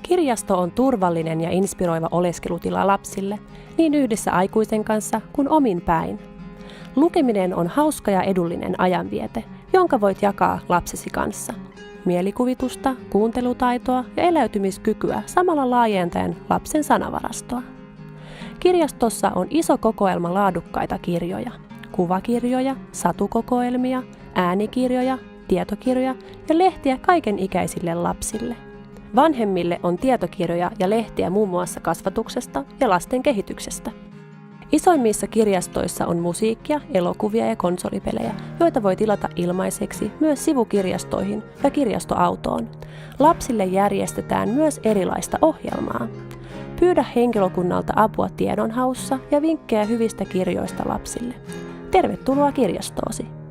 Kirjasto on turvallinen ja inspiroiva oleskelutila lapsille, niin yhdessä aikuisen kanssa kuin omin päin. Lukeminen on hauska ja edullinen ajanviete, jonka voit jakaa lapsesi kanssa. Mielikuvitusta, kuuntelutaitoa ja eläytymiskykyä samalla laajentaen lapsen sanavarastoa. Kirjastossa on iso kokoelma laadukkaita kirjoja, kuvakirjoja, satukokoelmia, äänikirjoja, tietokirjoja ja lehtiä kaikenikäisille lapsille. Vanhemmille on tietokirjoja ja lehtiä muun muassa kasvatuksesta ja lasten kehityksestä. Isoimmissa kirjastoissa on musiikkia, elokuvia ja konsolipelejä, joita voi tilata ilmaiseksi myös sivukirjastoihin ja kirjastoautoon. Lapsille järjestetään myös erilaista ohjelmaa. Pyydä henkilökunnalta apua tiedonhaussa ja vinkkejä hyvistä kirjoista lapsille. Tervetuloa kirjastoosi!